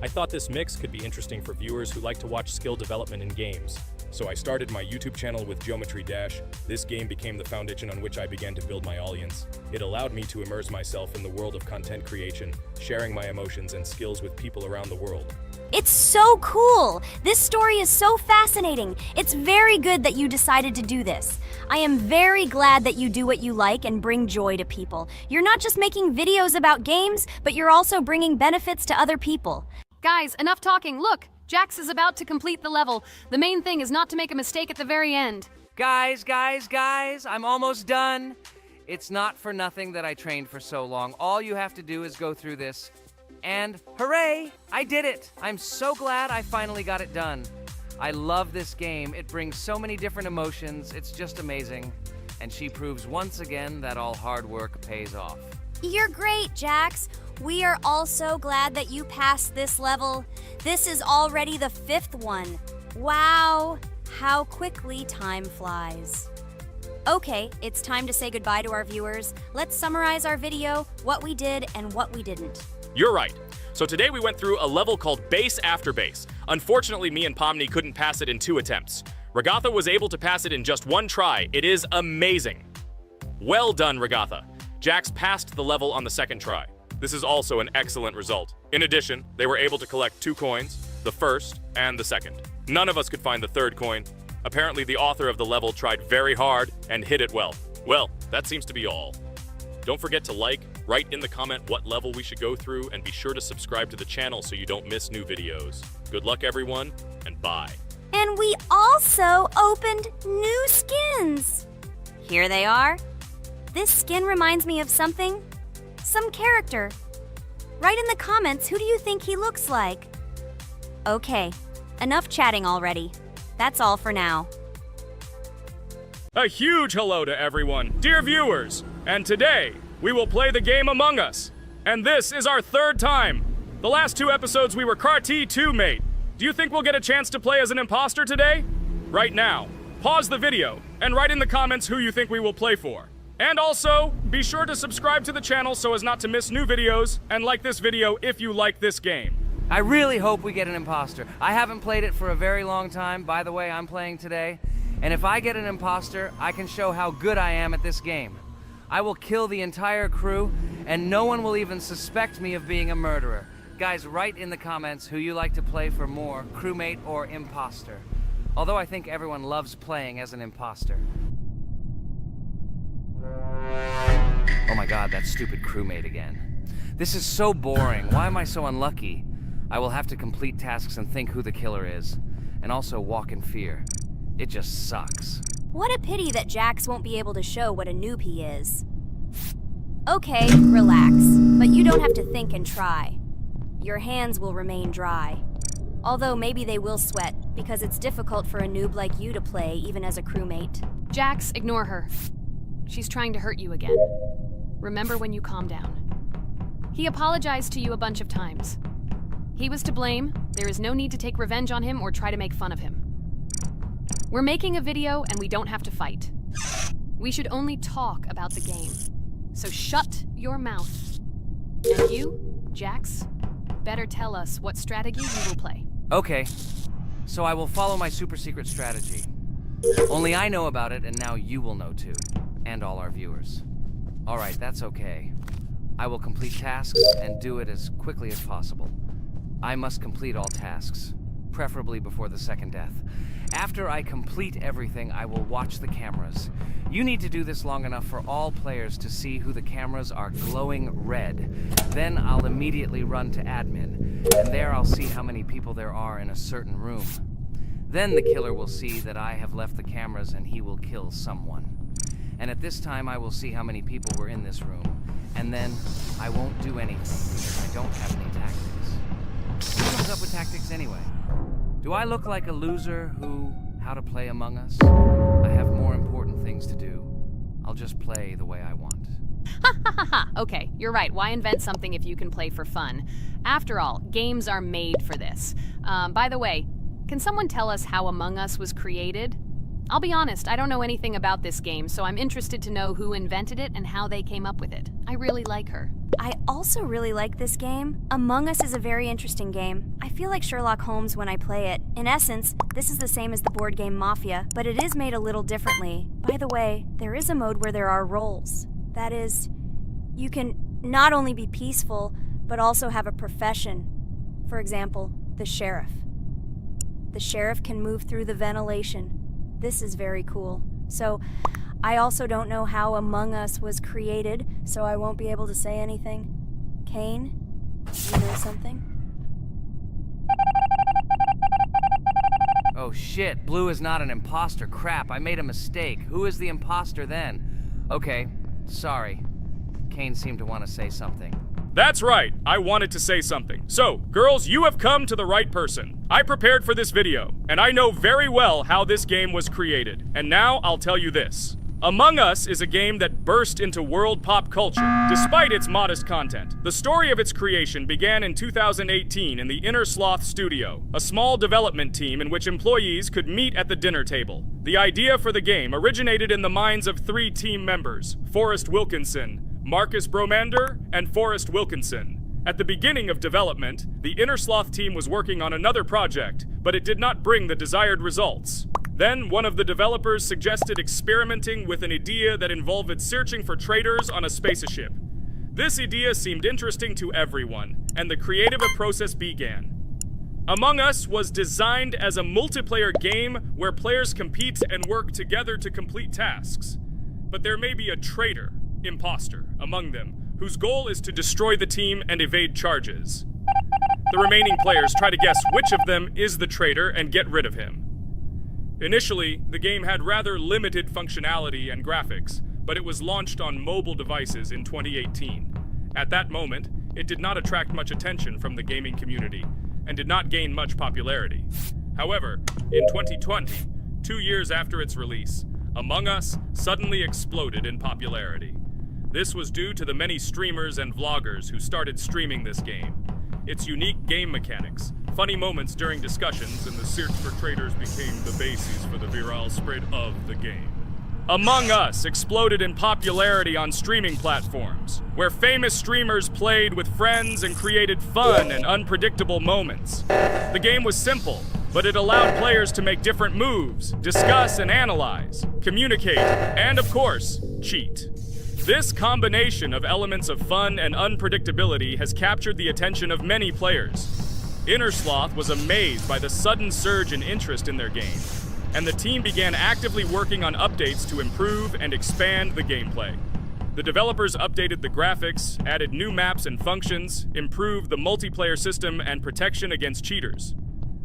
I thought this mix could be interesting for viewers who like to watch skill development in games. So I started my YouTube channel with Geometry Dash. This game became the foundation on which I began to build my audience. It allowed me to immerse myself in the world of content creation, sharing my emotions and skills with people around the world. It's so cool! This story is so fascinating. It's very good that you decided to do this. I am very glad that you do what you like and bring joy to people. You're not just making videos about games, but you're also bringing benefits to other people. Guys, enough talking. Look, Jax is about to complete the level. The main thing is not to make a mistake at the very end. Guys, I'm almost done. It's not for nothing that I trained for so long. All you have to do is go through this. And hooray, I did it. I'm so glad I finally got it done. I love this game. It brings so many different emotions. It's just amazing. And she proves once again that all hard work pays off. You're great, Jax. We are also glad that you passed this level. This is already the 5th one. Wow, how quickly time flies. Okay, it's time to say goodbye to our viewers. Let's summarize our video, what we did and what we didn't. You're right. So today we went through a level called Base After Base. Unfortunately, me and Pomni couldn't pass it in 2 attempts. Ragatha was able to pass it in just 1 try. It is amazing. Well done, Ragatha. Jax passed the level on the 2nd try. This is also an excellent result. In addition, they were able to collect 2 coins, the 1st and the 2nd. None of us could find the 3rd coin. Apparently, the author of the level tried very hard and hit it well. Well, that seems to be all. Don't forget to like, write in the comment what level we should go through, and be sure to subscribe to the channel so you don't miss new videos. Good luck, everyone, and bye. And we also opened new skins. Here they are. This skin reminds me of something. Some character. Write in the comments, who do you think he looks like? Okay, enough chatting already. That's all for now. A huge hello to everyone, dear viewers. And today, we will play the game Among Us. And this is our 3rd time. The last 2 episodes we were CAR-T 2 mate. Do you think we'll get a chance to play as an imposter today? Right now, pause the video and write in the comments who you think we will play for. And also, be sure to subscribe to the channel so as not to miss new videos, and like this video if you like this game. I really hope we get an imposter. I haven't played it for a very long time. By the way, I'm playing today. And if I get an imposter, I can show how good I am at this game. I will kill the entire crew, and no one will even suspect me of being a murderer. Guys, write in the comments who you like to play for more, crewmate or imposter. Although I think everyone loves playing as an imposter. Oh my god, that stupid crewmate again. This is so boring. Why am I so unlucky? I will have to complete tasks and think who the killer is, and also walk in fear. It just sucks. What a pity that Jax won't be able to show what a noob he is. Okay, relax, but you don't have to think and try. Your hands will remain dry. Although maybe they will sweat, because it's difficult for a noob like you to play even as a crewmate. Jax, ignore her. She's trying to hurt you again. Remember when you calm down. He apologized to you a bunch of times. He was to blame. There is no need to take revenge on him or try to make fun of him. We're making a video and we don't have to fight. We should only talk about the game. So shut your mouth. And you, Jax, better tell us what strategy you will play. Okay, so I will follow my super secret strategy. Only I know about it, and now you will know too. And all our viewers. Alright, that's okay. I will complete tasks and do it as quickly as possible. I must complete all tasks, preferably before the second death. After I complete everything, I will watch the cameras. You need to do this long enough for all players to see who the cameras are glowing red. Then I'll immediately run to admin, and there I'll see how many people there are in a certain room. Then the killer will see that I have left the cameras and he will kill someone. And at this time I will see how many people were in this room. And then I won't do anything because I don't have any tactics. Who comes up with tactics anyway? Do I look like a loser who, how to play Among Us? I have more important things to do. I'll just play the way I want. Ha ha ha ha! Okay, you're right. Why invent something if you can play for fun? After all, games are made for this. By the way, can someone tell us how Among Us was created? I'll be honest, I don't know anything about this game, so I'm interested to know who invented it and how they came up with it. I really like her. I also really like this game. Among Us is a very interesting game. I feel like Sherlock Holmes when I play it. In essence, this is the same as the board game Mafia, but it is made a little differently. By the way, there is a mode where there are roles. That is, you can not only be peaceful, but also have a profession. For example, the sheriff. The sheriff can move through the ventilation. This is very cool. So, I also don't know how Among Us was created, so I won't be able to say anything. Kane, you know something? Oh shit, Blue is not an imposter. Crap, I made a mistake. Who is the imposter then? Okay, sorry. Kane seemed to want to say something. That's right, I wanted to say something. So, girls, you have come to the right person. I prepared for this video, and I know very well how this game was created. And now I'll tell you this. Among Us is a game that burst into world pop culture, despite its modest content. The story of its creation began in 2018 in the Inner Sloth Studio, a small development team in which employees could meet at the dinner table. The idea for the game originated in the minds of 3 team members, Forrest Wilkinson, Marcus Bromander, and Forrest Wilkinson. At the beginning of development, the Inner Sloth team was working on another project, but it did not bring the desired results. Then, one of the developers suggested experimenting with an idea that involved searching for traitors on a spaceship. This idea seemed interesting to everyone, and the creative process began. Among Us was designed as a multiplayer game where players compete and work together to complete tasks. But there may be a traitor, imposter, among them, whose goal is to destroy the team and evade charges. The remaining players try to guess which of them is the traitor and get rid of him. Initially, the game had rather limited functionality and graphics, but it was launched on mobile devices in 2018. At that moment, it did not attract much attention from the gaming community, and did not gain much popularity. However, in 2020, 2 years after its release, Among Us suddenly exploded in popularity. This was due to the many streamers and vloggers who started streaming this game. Its unique game mechanics, funny moments during discussions, and the search for traitors became the basis for the viral spread of the game. Among Us exploded in popularity on streaming platforms, where famous streamers played with friends and created fun and unpredictable moments. The game was simple, but it allowed players to make different moves, discuss and analyze, communicate, and of course, cheat. This combination of elements of fun and unpredictability has captured the attention of many players. Innersloth was amazed by the sudden surge in interest in their game, and the team began actively working on updates to improve and expand the gameplay. The developers updated the graphics, added new maps and functions, improved the multiplayer system and protection against cheaters.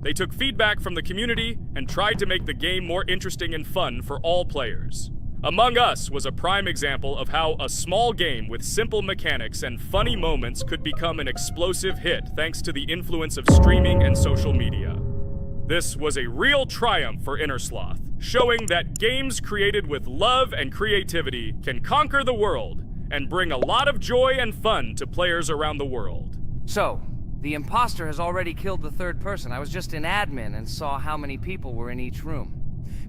They took feedback from the community and tried to make the game more interesting and fun for all players. Among Us was a prime example of how a small game with simple mechanics and funny moments could become an explosive hit thanks to the influence of streaming and social media. This was a real triumph for Innersloth, showing that games created with love and creativity can conquer the world and bring a lot of joy and fun to players around the world. So, the imposter has already killed the third person. I was just in admin and saw how many people were in each room.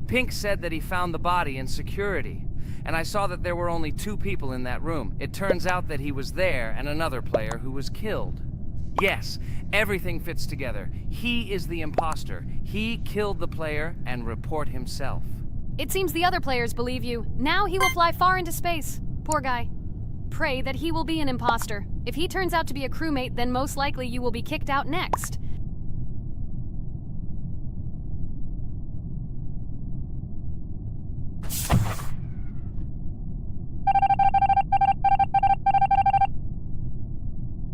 Pink said that he found the body in security, and I saw that there were only 2 people in that room. It turns out that he was there and another player who was killed. Yes, everything fits together. He is the imposter. He killed the player and report himself. It seems the other players believe you. Now he will fly far into space. Poor guy. Pray that he will be an imposter. If he turns out to be a crewmate, then most likely you will be kicked out next.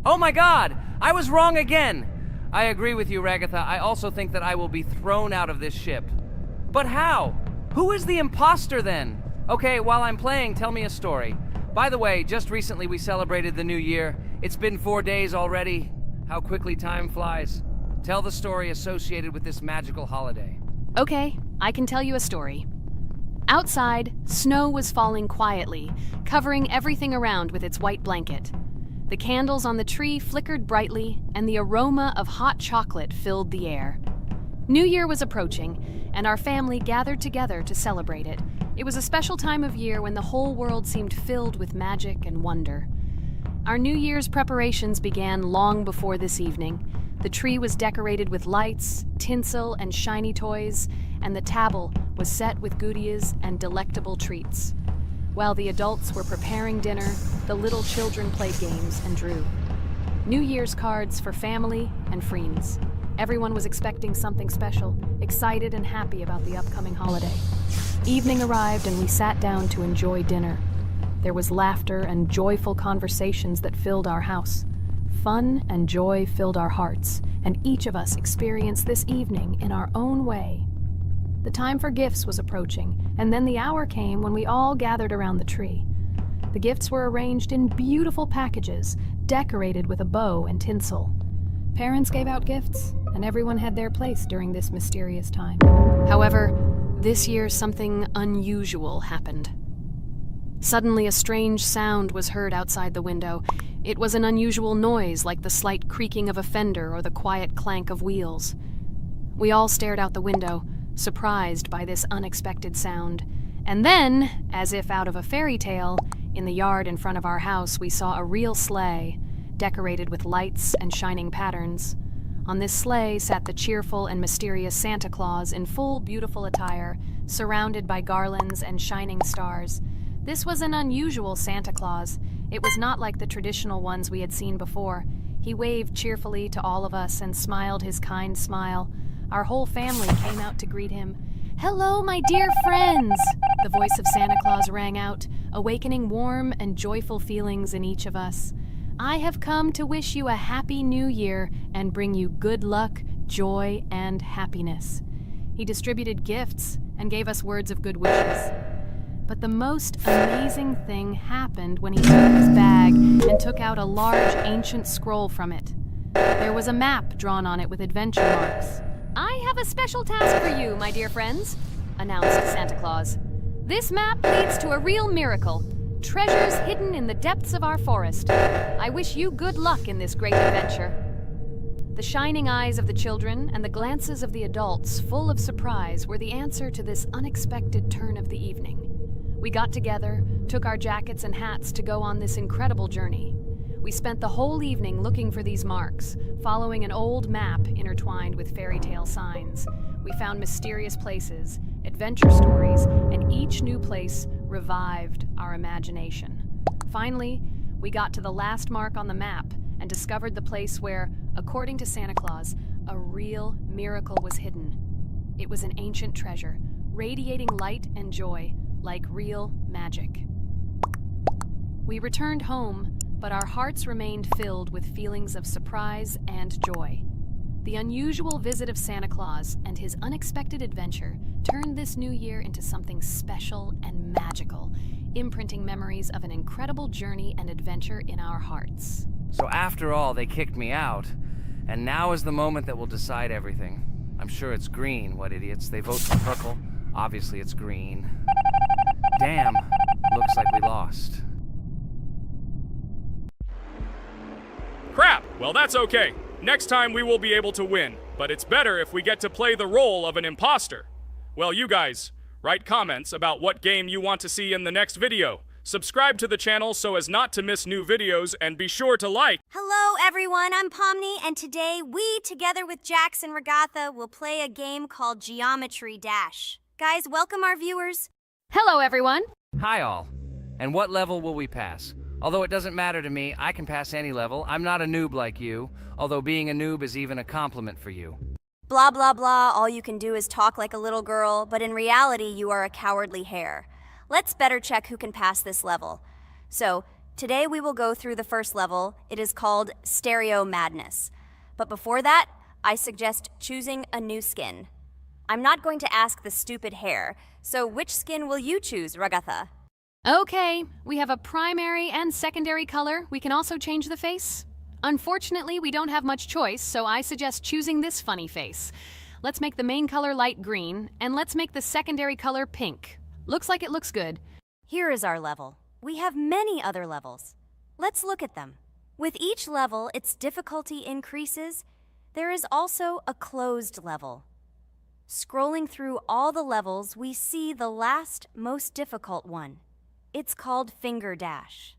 Oh my god! I was wrong again! I agree with you, Ragatha. I also think that I will be thrown out of this ship. But how? Who is the imposter then? Okay, while I'm playing, tell me a story. By the way, just recently we celebrated the new year. It's been 4 days already. How quickly time flies. Tell the story associated with this magical holiday. Okay, I can tell you a story. Outside, snow was falling quietly, covering everything around with its white blanket. The candles on the tree flickered brightly, and the aroma of hot chocolate filled the air. New Year was approaching, and our family gathered together to celebrate it. It was a special time of year when the whole world seemed filled with magic and wonder. Our New Year's preparations began long before this evening. The tree was decorated with lights, tinsel, and shiny toys, and the table was set with goodies and delectable treats. While the adults were preparing dinner, the little children played games and drew. New Year's cards for family and friends. Everyone was expecting something special, excited and happy about the upcoming holiday. Evening arrived and we sat down to enjoy dinner. There was laughter and joyful conversations that filled our house. Fun and joy filled our hearts, and each of us experienced this evening in our own way. The time for gifts was approaching, and then the hour came when we all gathered around the tree. The gifts were arranged in beautiful packages, decorated with a bow and tinsel. Parents gave out gifts, and everyone had their place during this mysterious time. However, this year something unusual happened. Suddenly a strange sound was heard outside the window. It was an unusual noise, like the slight creaking of a fender or the quiet clank of wheels. We all stared out the window, surprised by this unexpected sound. And then, as if out of a fairy tale, in the yard in front of our house we saw a real sleigh, decorated with lights and shining patterns. On this sleigh sat the cheerful and mysterious Santa Claus in full beautiful attire, surrounded by garlands and shining stars. This was an unusual Santa Claus. It was not like the traditional ones we had seen before. He waved cheerfully to all of us and smiled his kind smile. Our whole family came out to greet him. "Hello, my dear friends!" The voice of Santa Claus rang out, awakening warm and joyful feelings in each of us. "I have come to wish you a happy new year and bring you good luck, joy, and happiness." He distributed gifts and gave us words of good wishes. But the most amazing thing happened when he took his bag and took out a large ancient scroll from it. There was a map drawn on it with adventure marks. "I have a special task for you, my dear friends," announced Santa Claus. "This map leads to a real miracle. Treasures hidden in the depths of our forest. I wish you good luck in this great adventure." The shining eyes of the children and the glances of the adults, full of surprise, were the answer to this unexpected turn of the evening. We got together, took our jackets and hats to go on this incredible journey. We spent the whole evening looking for these marks, following an old map intertwined with fairy tale signs. We found mysterious places, adventure stories, and each new place revived our imagination. Finally, we got to the last mark on the map and discovered the place where, according to Santa Claus, a real miracle was hidden. It was an ancient treasure, radiating light and joy like real magic. We returned home, but our hearts remained filled with feelings of surprise and joy. The unusual visit of Santa Claus and his unexpected adventure turned this new year into something special and magical, imprinting memories of an incredible journey and adventure in our hearts. So after all, they kicked me out, and now is the moment that will decide everything. I'm sure it's green, what idiots. They vote for purple. Obviously it's green. Damn, looks like we lost. Crap! Well, that's okay. Next time we will be able to win, but it's better if we get to play the role of an imposter. Well, you guys, write comments about what game you want to see in the next video. Subscribe to the channel so as not to miss new videos, and be sure to like. Hello, everyone. I'm Pomni, and today we, together with Jax and Regatha, will play a game called Geometry Dash. Guys, welcome our viewers. Hello, everyone. Hi all. And what level will we pass? Although it doesn't matter to me, I can pass any level. I'm not a noob like you, although being a noob is even a compliment for you. Blah, blah, blah. All you can do is talk like a little girl, but in reality, you are a cowardly hare. Let's better check who can pass this level. So, today we will go through the first level. It is called Stereo Madness. But before that, I suggest choosing a new skin. I'm not going to ask the stupid hare, so which skin will you choose, Regatha? Okay, we have a primary and secondary color. We can also change the face. Unfortunately, we don't have much choice, so I suggest choosing this funny face. Let's make the main color light green, and let's make the secondary color pink. Looks like it looks good. Here is our level. We have many other levels. Let's look at them. With each level, its difficulty increases. There is also a closed level. Scrolling through all the levels, we see the last, most difficult one. It's called Finger Dash.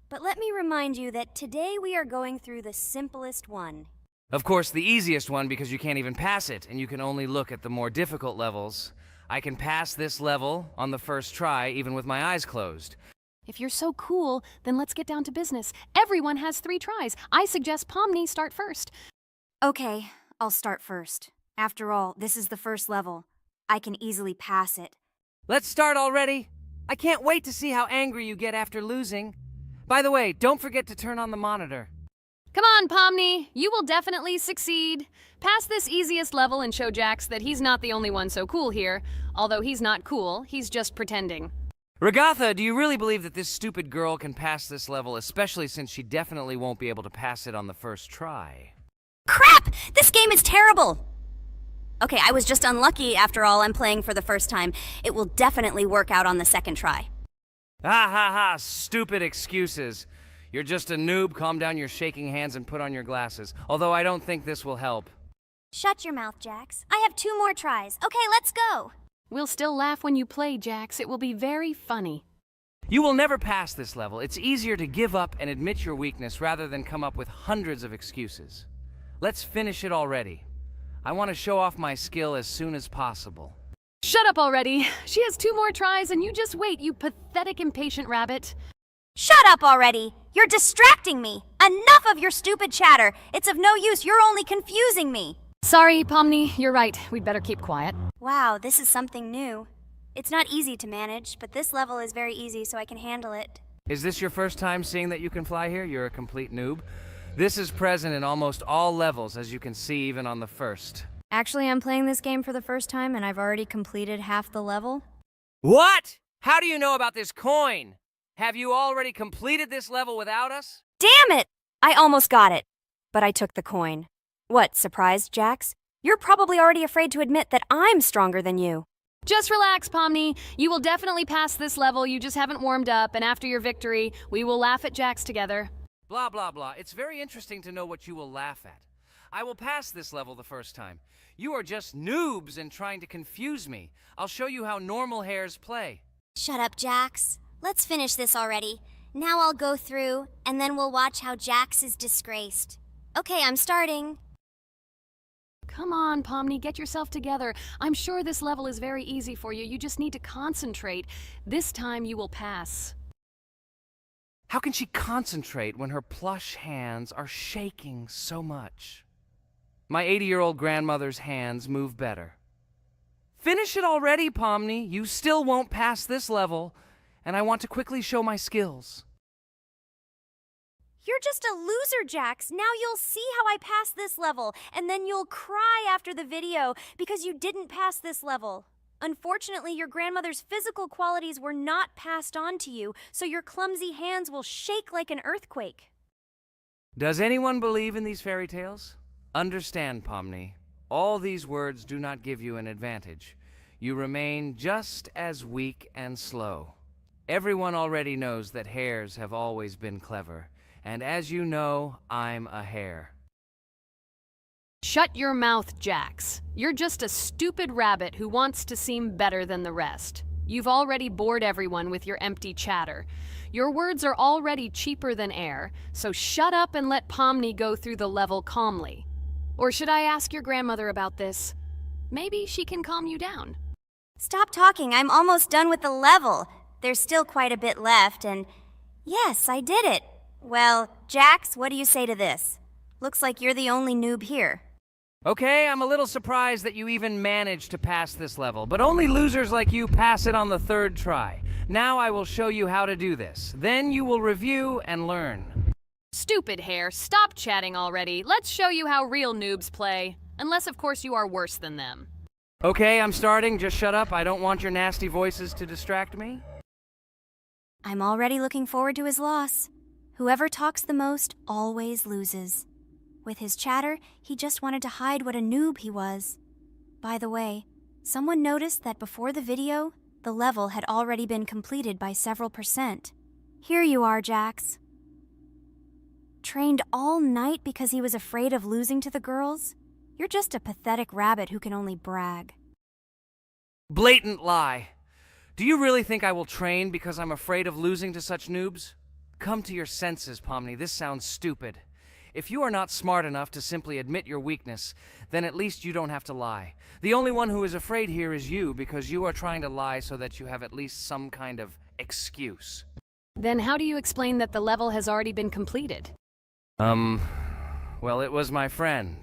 But let me remind you that today we are going through the simplest one. Of course, the easiest one because you can't even pass it, and you can only look at the more difficult levels. I can pass this level on the first try, even with my eyes closed. If you're so cool, then let's get down to business. Everyone has 3 tries. I suggest Pomni start first. Okay, I'll start first. After all, this is the first level. I can easily pass it. Let's start already. I can't wait to see how angry you get after losing. By the way, don't forget to turn on the monitor. Come on, Pomni. You will definitely succeed. Pass this easiest level and show Jax that he's not the only one so cool here. Although he's not cool, he's just pretending. Regatha, do you really believe that this stupid girl can pass this level, especially since she definitely won't be able to pass it on the first try? Crap! This game is terrible! Okay, I was just unlucky. After all, I'm playing for the first time. It will definitely work out on the second try. Ha ha ha, stupid excuses. You're just a noob, calm down your shaking hands and put on your glasses. Although I don't think this will help. Shut your mouth, Jax. I have 2 more tries. Okay, let's go! We'll still laugh when you play, Jax. It will be very funny. You will never pass this level. It's easier to give up and admit your weakness rather than come up with hundreds of excuses. Let's finish it already. I want to show off my skill as soon as possible. Shut up already. She has 2 more tries and you just wait, you pathetic impatient rabbit. Shut up already! You're distracting me! Enough of your stupid chatter! It's of no use, you're only confusing me! Sorry, Pomni, you're right. We'd better keep quiet. Wow, this is something new. It's not easy to manage, but this level is very easy, so I can handle it. Is this your first time seeing that you can fly here? You're a complete noob. This is present in almost all levels, as you can see even on the first. Actually, I'm playing this game for the first time, and I've already completed half the level. What? How do you know about this coin? Have you already completed this level without us? Damn it! I almost got it, but I took the coin. What, surprised, Jax? You're probably already afraid to admit that I'm stronger than you. Just relax, Pomni. You will definitely pass this level, you just haven't warmed up, and after your victory, we will laugh at Jax together. Blah, blah, blah. It's very interesting to know what you will laugh at. I will pass this level the first time. You are just noobs and trying to confuse me. I'll show you how normal hares play. Shut up, Jax. Let's finish this already. Now I'll go through, and then we'll watch how Jax is disgraced. Okay, I'm starting. Come on, Pomni, get yourself together. I'm sure this level is very easy for you. You just need to concentrate. This time you will pass. How can she concentrate when her plush hands are shaking so much? My 80-year-old grandmother's hands move better. Finish it already, Pomni. You still won't pass this level, and I want to quickly show my skills. You're just a loser, Jax. Now you'll see how I pass this level, and then you'll cry after the video because you didn't pass this level. Unfortunately, your grandmother's physical qualities were not passed on to you, so your clumsy hands will shake like an earthquake. Does anyone believe in these fairy tales? Understand, Pomni. All these words do not give you an advantage. You remain just as weak and slow. Everyone already knows that hares have always been clever. And as you know, I'm a hare. Shut your mouth, Jax. You're just a stupid rabbit who wants to seem better than the rest. You've already bored everyone with your empty chatter. Your words are already cheaper than air, so shut up and let Pomni go through the level calmly. Or should I ask your grandmother about this? Maybe she can calm you down. Stop talking. I'm almost done with the level. There's still quite a bit left, and yes, I did it. Well, Jax, what do you say to this? Looks like you're the only noob here. Okay, I'm a little surprised that you even managed to pass this level, but only losers like you pass it on the third try. Now I will show you how to do this. Then you will review and learn. Stupid hare, stop chatting already. Let's show you how real noobs play. Unless, of course, you are worse than them. Okay, I'm starting. Just shut up. I don't want your nasty voices to distract me. I'm already looking forward to his loss. Whoever talks the most always loses. With his chatter, he just wanted to hide what a noob he was. By the way, someone noticed that before the video, the level had already been completed by several %. Here you are, Jax. Trained all night because he was afraid of losing to the girls? You're just a pathetic rabbit who can only brag. Blatant lie. Do you really think I will train because I'm afraid of losing to such noobs? Come to your senses, Pomni. This sounds stupid. If you are not smart enough to simply admit your weakness, then at least you don't have to lie. The only one who is afraid here is you, because you are trying to lie so that you have at least some kind of excuse. Then how do you explain that the level has already been completed? Well, it was my friend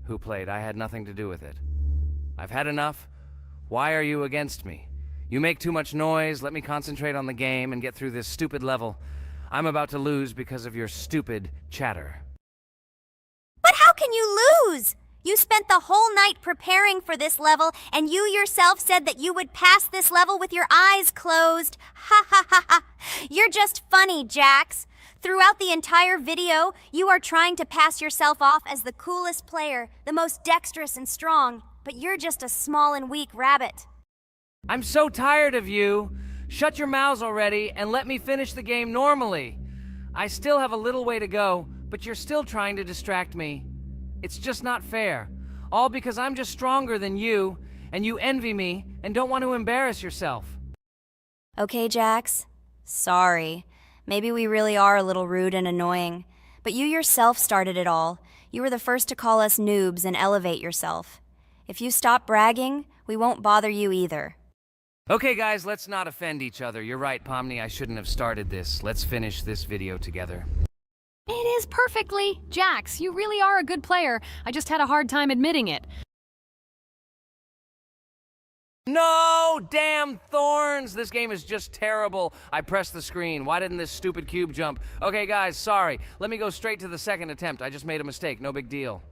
who played. I had nothing to do with it. I've had enough. Why are you against me? You make too much noise. Let me concentrate on the game and get through this stupid level. I'm about to lose because of your stupid chatter. But how can you lose? You spent the whole night preparing for this level, and you yourself said that you would pass this level with your eyes closed. Ha ha ha ha. You're just funny, Jax. Throughout the entire video, you are trying to pass yourself off as the coolest player, the most dexterous and strong, but you're just a small and weak rabbit. I'm so tired of you. Shut your mouths already and let me finish the game normally. I still have a little way to go, but you're still trying to distract me. It's just not fair. All because I'm just stronger than you, and you envy me and don't want to embarrass yourself. Okay, Jax. Sorry. Maybe we really are a little rude and annoying. But you yourself started it all. You were the first to call us noobs and elevate yourself. If you stop bragging, we won't bother you either. Okay, guys, let's not offend each other. You're right, Pomni, I shouldn't have started this. Let's finish this video together. It is perfectly. Jax, you really are a good player. I just had a hard time admitting it. No! Damn thorns! This game is just terrible. I pressed the screen. Why didn't this stupid cube jump? Okay, guys, sorry. Let me go straight to the second attempt. I just made a mistake. No big deal.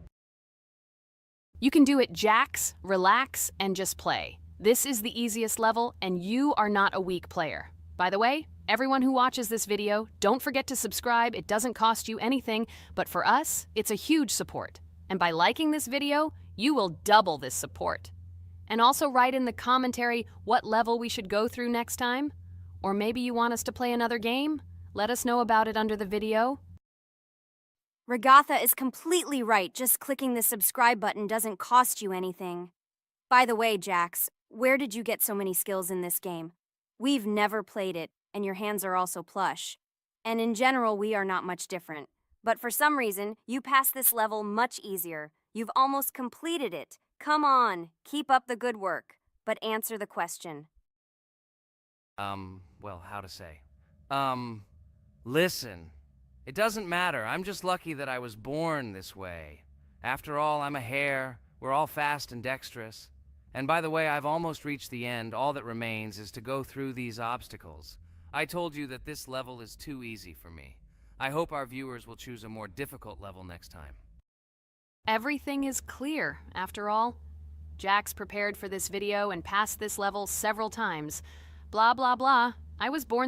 You can do it, Jax, relax, and just play. This is the easiest level, and you are not a weak player. By the way, everyone who watches this video, don't forget to subscribe. It doesn't cost you anything, but for us, it's a huge support. And by liking this video, you will double this support. And also write in the commentary what level we should go through next time. Or maybe you want us to play another game? Let us know about it under the video. Regatha is completely right. Just clicking the subscribe button doesn't cost you anything. By the way, Jax, where did you get so many skills in this game? We've never played it, and your hands are also plush. And in general, we are not much different. But for some reason, you passed this level much easier. You've almost completed it. Come on, keep up the good work, but answer the question. Well, how to say? Listen. It doesn't matter. I'm just lucky that I was born this way. After all, I'm a hare. We're all fast and dexterous. And by the way, I've almost reached the end. All that remains is to go through these obstacles. I told you that this level is too easy for me. I hope our viewers will choose a more difficult level next time. Everything is clear, after all. Jack's prepared for this video and passed this level several times. Blah, blah, blah. I was born this